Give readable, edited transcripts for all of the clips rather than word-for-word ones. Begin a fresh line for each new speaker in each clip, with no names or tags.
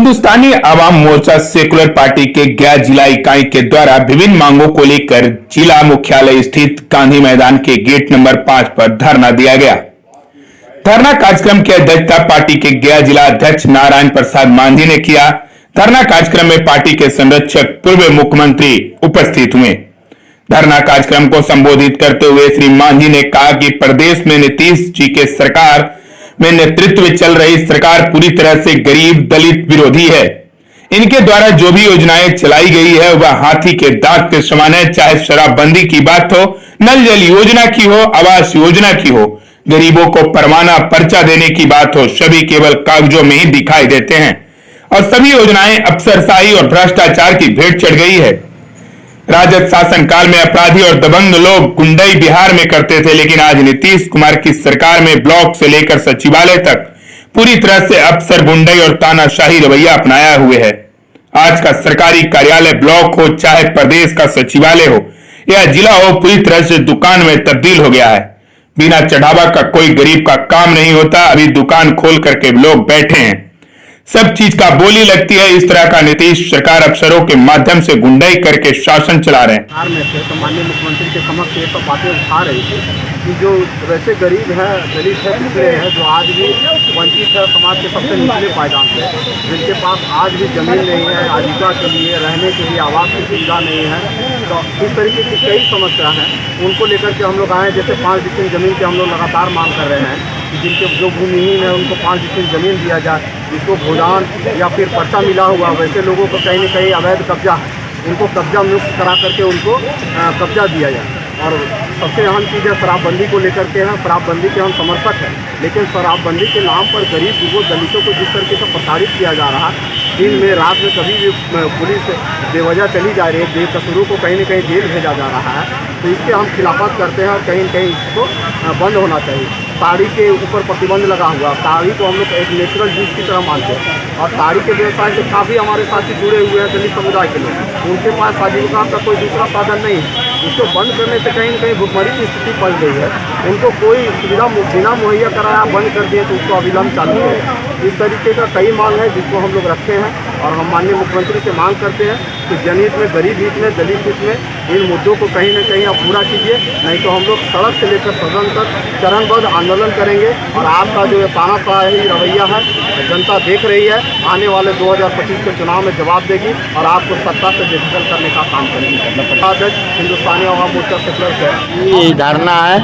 Hindustani Awam Morcha secular party के गया जिला इकाई के द्वारा विभिन्न मांगों को लेकर जिला मुख्यालय स्थित गांधी मैदान के गेट नंबर 5 पर धरना दिया गया। धरना कार्यक्रम की अध्यक्षता पार्टी के गया जिला अध्यक्ष नारायण प्रसाद मांझी ने किया। धरना कार्यक्रम में पार्टी के संरक्षक पूर्व मुख्यमंत्री उपस्थित हुए। धरना कार्यक्रम को संबोधित करते हुए श्री मांझी ने कहा कि प्रदेश में नीतीश जी के सरकार में नेतृत्व चल रही सरकार पूरी तरह से गरीब दलित विरोधी है। इनके द्वारा जो भी योजनाएं चलाई गई है वह हाथी के दांत के समान है। चाहे शराबबंदी की बात हो, नल जल योजना की हो, आवास योजना की हो, गरीबों को परवाना पर्चा देने की बात हो, सभी केवल कागजों में ही दिखाई देते हैं और सभी योजनाएं अफसरशाही और भ्रष्टाचार की भेंट चढ़ गई है। राजद शासन काल में अपराधी और दबंग लोग गुंडाई बिहार में करते थे, लेकिन आज नीतीश कुमार की सरकार में ब्लॉक से लेकर सचिवालय तक पूरी तरह से अफसर गुंडाई और तानाशाही रवैया अपनाया हुए है। आज का सरकारी कार्यालय ब्लॉक हो चाहे प्रदेश का सचिवालय हो या जिला हो, पूरी तरह से दुकान में तब्दील हो गया है। बिना चढ़ावा का कोई गरीब का काम नहीं होता। अभी दुकान खोल करके लोग बैठे हैं, सब चीज का बोली लगती है। इस तरह का नीतीश सरकार अफसरों के माध्यम से गुंडाई करके शासन चला रहे हैं।
में थे तो माननीय मुख्यमंत्री के समक्ष ये सब बातें उठा रही थी कि जो वैसे गरीब है, दलित है, पिछड़े हैं, जो आज भी वंचित है, समाज के सबसे निचले पायदान से, जिनके पास आज भी जमीन नहीं है, आजीविका के लिए, रहने के लिए आवास की सुविधा नहीं है, तो इस तरीके की कई समस्या हैं। उनको लेकर के हम लोग आए। जैसे 5 डिसमिल जमीन की हम लोग लगातार मांग कर रहे हैं कि जिनके जो भूमिहीन है उनको 5 डिसमिल जमीन दिया जाए, जिसको भूदान या फिर पर्चा मिला हुआ, वैसे लोगों को कहीं न कहीं अवैध कब्जा है, उनको कब्जा मुक्त करा करके उनको कब्जा दिया जाए। और सबसे अहम चीज़ है शराबबंदी को लेकर के है। शराबबंदी के हम समर्थक हैं, लेकिन शराबबंदी के नाम पर गरीब युवक दलितों को जिस तरीके से प्रताड़ित किया जा रहा है, दिन में रात में कभी भी पुलिस बेवजह चली जा रही है, बेकसूरों को कहीं न कहीं जेल भेजा जा रहा है, तो इसके हम खिलाफत करते हैं और कहीं न कहीं इसको बंद होना चाहिए। ताड़ी के ऊपर प्रतिबंध लगा हुआ, ताड़ी को हम लोग एक नेचुरल चीज़ की तरह मानते हैं और ताड़ी के व्यवसाय से काफ़ी हमारे साथी जुड़े हुए हैं दलित समुदाय के लोग। उनके पास आजीविका का कोई दूसरा साधन नहीं है। इसको बंद करने से कहीं न कहीं भुखमरी की स्थिति पड़ गई है। उनको कोई सुविधा बिना मुहैया कराया बंद कर दिए तो उसको अविलंब चालू है। इस तरीके का कई मांग है जिसको हम लोग रखे हैं और हम माननीय मुख्यमंत्री से मांग करते हैं कि जनहित में, गरीब हित में, दलित हित में इन मुद्दों को कहीं न कहीं आप पूरा कीजिए, नहीं तो हम लोग सड़क से लेकर सदन तक चरणबद्ध आंदोलन करेंगे। और आपका जो तानाशाही रवैया है जनता देख रही है, आने वाले 2025 के चुनाव में जवाब देगी और आपको सत्ता से बेदखल करने का काम करेंगे। अध्यक्ष हिंदुस्तानी आवाम मोर्चा सेकुलर
ये धरना है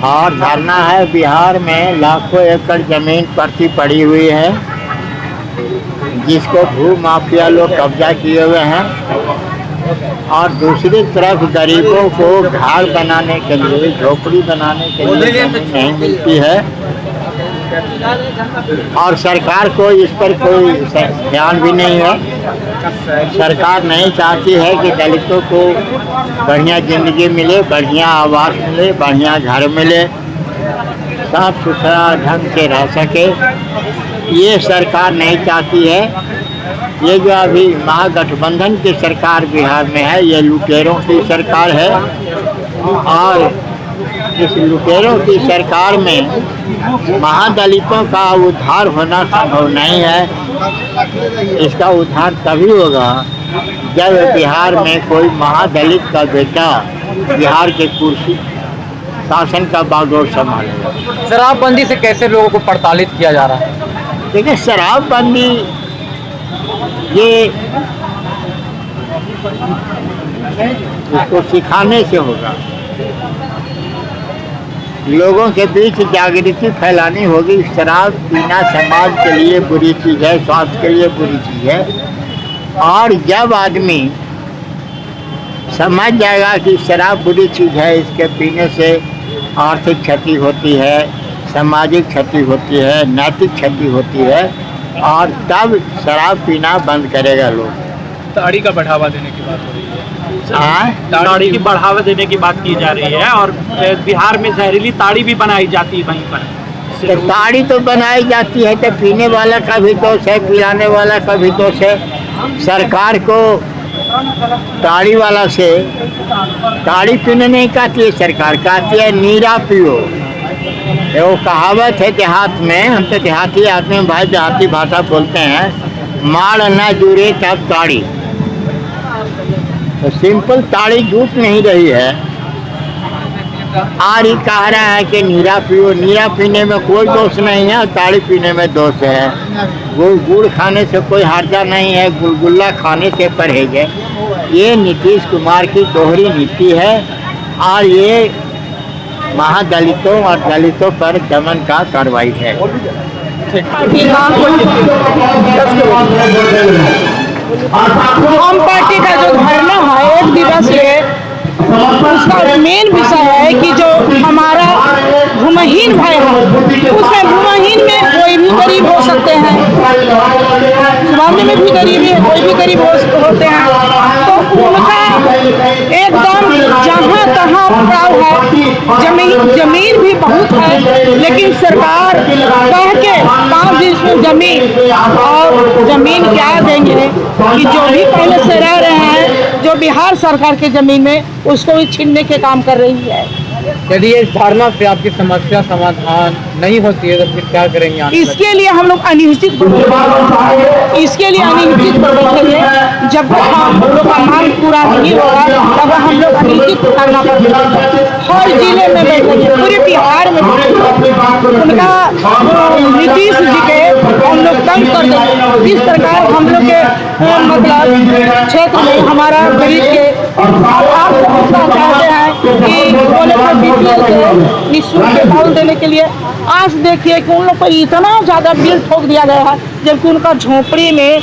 और धरना है बिहार में लाखों एकड़ जमीन पर्ची पड़ी हुई है, जिसको भू माफिया लोग कब्जा किए हुए हैं और दूसरी तरफ गरीबों को घर बनाने के लिए, झोपड़ी बनाने के लिए जमीन नहीं मिलती है और सरकार को इस पर कोई ध्यान भी नहीं है। सरकार नहीं चाहती है कि दलितों को बढ़िया ज़िंदगी मिले, बढ़िया आवास मिले, बढ़िया घर मिले, साफ सुथरा ढंग से रह सके, ये सरकार नहीं चाहती है। ये जो अभी महागठबंधन की सरकार बिहार में है, ये लुटेरों की सरकार है और इस लुटेरों की सरकार में महादलितों का उद्धार होना संभव नहीं है। इसका उद्धार तभी होगा जब बिहार में कोई महादलित का बेटा बिहार के कुर्सी शासन का बागडोर संभालेगा।
शराबबंदी से कैसे लोगों को प्रताड़ित किया जा रहा है?
देखिए, शराबबंदी ये उसको सिखाने से होगा। लोगों के बीच जागृति फैलानी होगी। शराब पीना समाज के लिए बुरी चीज़ है, स्वास्थ्य के लिए बुरी चीज़ है और जब आदमी समझ जाएगा कि शराब बुरी चीज़ है, इसके पीने से आर्थिक क्षति होती है, सामाजिक क्षति होती है, नैतिक क्षति होती है और तब शराब पीना बंद करेगा लोग।
ताड़ी का बढ़ावा देने की बात हो रही है।
ताड़ी की बढ़ावा देने की बात की जा रही है और बिहार में जहरीली ताड़ी भी बनाई जाती है वहीं पर।
तो ताड़ी तो बनाई जाती है, तो पीने वाला का भी दोष है, पिलाने वाला का भी दोष है। सरकार को ताड़ी वाला से ताड़ी पीने नहीं कहती है, सरकार कहती है नीरा पियो। ये वो कहावत है देहात में, हम तो देहाती आदमी हैं भाई, देहाती भाषा बोलते हैं, माड़ ना जुड़े तब ताड़ी। तो सिंपल ताड़ी जुट नहीं रही है। ही कह रहा है कि नीरा पियो, नीरा पीने में कोई दोष नहीं है, ताड़ी पीने में दोष है। गुड़ खाने से कोई हर्जा नहीं है, गुलगुल्ला खाने से परहेज है। ये नीतीश कुमार की दोहरी नीति है और ये महादलितों और दलितों पर दमन का कार्रवाई है।
हम पार्टी का जो धरना है 1 दिवसीय, उसका मेन विषय है कि जो हमारा भूमिहीन भाई है, उसमें भूमिहीन में कोई भी गरीब हो सकते हैं, मामले में भी गरीब है, कोई भी गरीब होते हैं, तो उनका एकदम जहाँ तहाँ पड़ाव है। जमीन भी बहुत है, लेकिन सरकार कह के 5 दिन में जमीन, और जमीन क्या देंगे कि जो भी पहले से रह रहे हैं, जो बिहार सरकार के जमीन में, उसको भी छीनने के काम कर रही है।
यदि इस धारणा से आपकी समस्या समाधान नहीं होती है तो फिर क्या करेंगे?
इसके लिए हम लोग अनिश्चित पर बैठेंगे, इसके लिए अनिश्चित पर बैठेंगे। जब तक हम लोग का मांग पूरा नहीं होगा तब हम लोग अनिश्चित करना पड़ेगा। हर जिले में बैठेंगे, पूरे बिहार में उनका नीतीश जी के हम लोग तंग कर देंगे। जिस प्रकार हम लोग के मतलब क्षेत्र में हमारा गरीब के आप चाहते हैं कि बोले तो BPL के निःशुल्क बॉल देने के लिए, आज देखिए कि उन लोग को इतना ज़्यादा बिल ठोक दिया गया है, जबकि उनका झोपड़ी में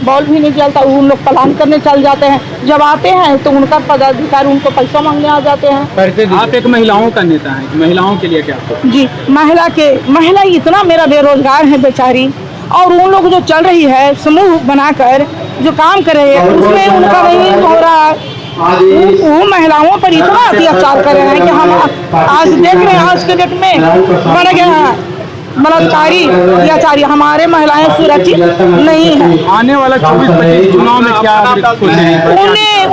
बॉल भी नहीं चलता। उन लोग पलान करने चल जाते हैं, जब आते हैं तो उनका पदाधिकारी उनको पैसा मांगने आ जाते हैं।
आप एक महिलाओं का नेता हैं, महिलाओं के लिए क्या?
जी, महिला इतना मेरा बेरोजगार है बेचारी, और उन लोग जो चल रही है समूह बनाकर जो काम कर रहे हैं उसमें उनका नहीं हो रहा है। वो महिलाओं पर इतना अत्याचार कर रहे हैं कि हम आज देख रहे हैं, आज के डेट में बढ़ गया है बलात्कारी अत्याचारी। हमारे महिलाएं सुरक्षित नहीं है।
आने वाला 24-25 चुनाव में क्या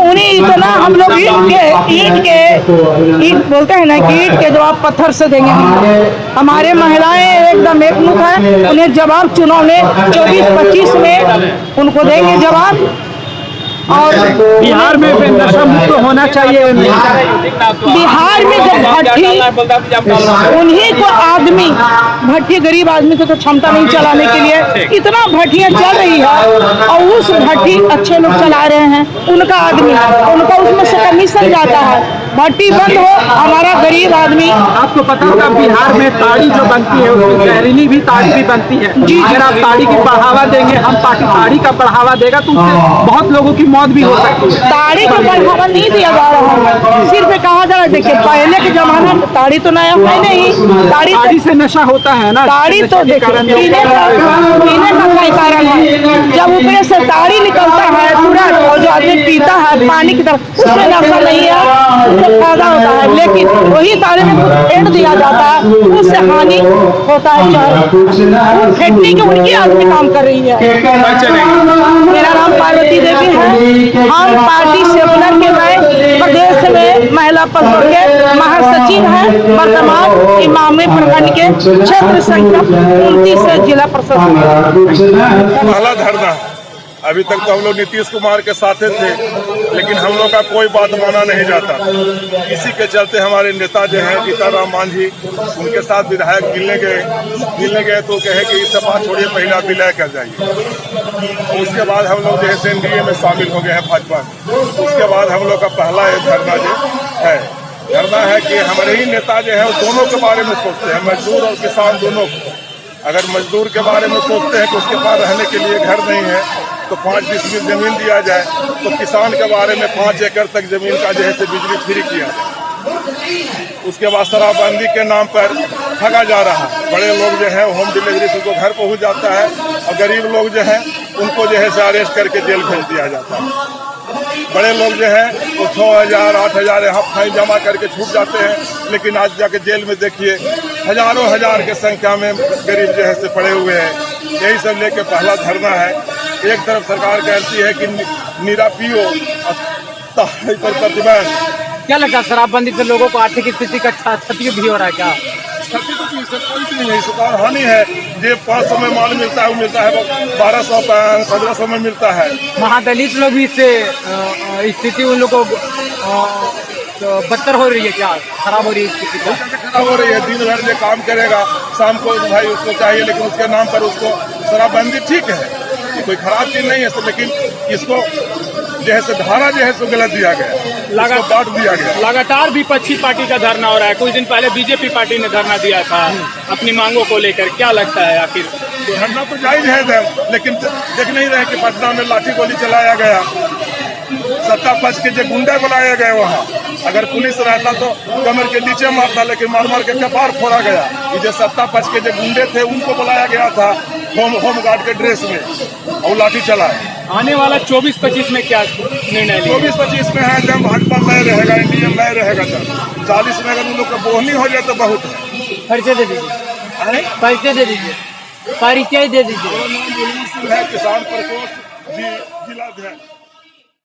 उन्हें इतना हम लोग ईंट बोलते हैं ना कि ईंट के जवाब पत्थर से देंगे। हमारे महिलाएं एकदम एकमुख है, उन्हें जवाब चुनाव में 24-25 में उनको देंगे जवाब। और
बिहार में नशा मुक्त होना चाहिए।
बिहार में जब भट्टी, उन्हीं को आदमी भट्टी, गरीब आदमी को तो क्षमता नहीं चलाने के लिए, इतना भट्टियाँ चल रही है और उस भट्टी अच्छे लोग चला रहे हैं, उनका आदमी, उनका उसमें से कमीशन जाता है। भट्टी बंद हो, हमारा गरीब आदमी।
आपको पता होगा बिहार में ताड़ी जो बनती है उसमें जहरीली भी ताड़ी भी बनती है।
जी,
अगर आप ताड़ी की बढ़ावा देंगे, हम पार्टी ताड़ी का बढ़ावा देगा तो उससे बहुत लोगों की मौत भी हो सकती है।
ताड़ी को बढ़ावा नहीं दिया जा रहा है, सिर्फ कहा जा रहा है। देखिए पहले के जमाना में ताड़ी तो नया है नहीं,
ताड़ी से नशा होता है ना।
ताड़ी तो पीने का कोई कारण है। जब ऊपर से ताड़ी निकलता है तुरंत, और जो आदमी पीता है पानी की तरह, उसमें नशा नहीं है, फायदा होता है। लेकिन वही ताड़ी में फेंट दिया जाता है, उससे हानि होता है। फेंटने के उनकी आदमी काम कर रही है। मेरा नाम पार्वती देवी है। हम पार्टी सेकुलर के मैं प्रदेश में महिला परिषद के महासचिव हैं, वर्तमान इमामी प्रखंड के क्षेत्र संख्या 29 जिला परिषद।
पहला धरना, अभी तक तो हम लोग नीतीश कुमार के साथ थे, लेकिन हम लोग का कोई बात माना नहीं जाता। इसी के चलते हमारे नेता जो हैं सीताराम मांझी, उनके साथ विधायक मिलने गए तो कहे कि इस बात छोड़िए, पहले आप विलय कर जाइए। उसके बाद हम लोग जो है एनडीए में शामिल हो गए हैं भाजपा में। उसके बाद हम लोग का पहला ये धरना जो है, धरना है कि हमारे ही नेता जो है दोनों के बारे में सोचते हैं, मजदूर और किसान दोनों को। अगर मजदूर के बारे में सोचते हैं कि उसके पास रहने के लिए घर नहीं है तो 5 डिसमिल जमीन दिया जाए, तो किसान के बारे में 5 एकड़ तक जमीन का जो है बिजली फ्री किया जाए। उसके बाद शराबबंदी के नाम पर ठगा जा रहा है। बड़े लोग जो है होम डिलीवरी से उनको घर पहुंच जाता है, और गरीब लोग जो है उनको जो है अरेस्ट करके जेल भेज दिया जाता है। बड़े लोग जो है वो 6,000 8,000 यहाँ फाइन जमा करके छूट जाते हैं, लेकिन आज जाके जेल में देखिए हजारों हजार की संख्या में गरीब जो है से पड़े हुए हैं। यही सब लेके पहला धरना है। एक तरफ सरकार कहती है कि नीरा पियो पर प्रतिबंध।
क्या लगता है शराबबंदी से लोगों को आर्थिक स्थिति का क्षति भी हो रहा है क्या?
क्षति तो नहीं, इससे कोई चीज नहीं, सुधार हानि है। जो 500 में माल मिलता है वो मिलता है 1200 1500 में मिलता है।
महादलित लोग भी इससे स्थिति उन लोग को तो बदतर हो रही है, क्या खराब हो रही है स्थिति?
खराब हो रही है। दिन भर जो काम करेगा, शाम को भाई उसको चाहिए, लेकिन उसके नाम पर उसको शराबबंदी ठीक है, ये कोई खराब चीज नहीं है, लेकिन इसको जो है धारा जो है सो गलत दिया गया, बांट दिया गया।
लगातार विपक्षी पार्टी का धरना हो रहा है। कुछ दिन पहले बीजेपी पार्टी ने धरना दिया था अपनी मांगों को लेकर, क्या लगता है आखिर?
धरना तो जायज है, लेकिन देख नहीं रहे कि पटना में लाठी गोली चलाया गया, सत्ता पक्ष के जो गुंडे बुलाए गए वहाँ, अगर पुलिस रहता तो कमर के नीचे मारता, लेकिन मार मार के कपार फोड़ा गया। ये जो सत्ता पक्ष के जो गुंडे थे उनको बुलाया गया था होम गार्ड के ड्रेस में और लाठी चलाए।
आने वाला 24-25 में क्या निर्णय लिया?
24-25 में है जब भाजपा नए रहेगा, इंडिया नए रहेगा, तब 40 में अगर उन लोग का बोहनी हो जाए तो बहुत है।
परिचय दे दीजिए, परिचय दे दीजिए, परिचय दे दीजिए।
किसान प्रकोष्ठ जिला अध्यक्ष।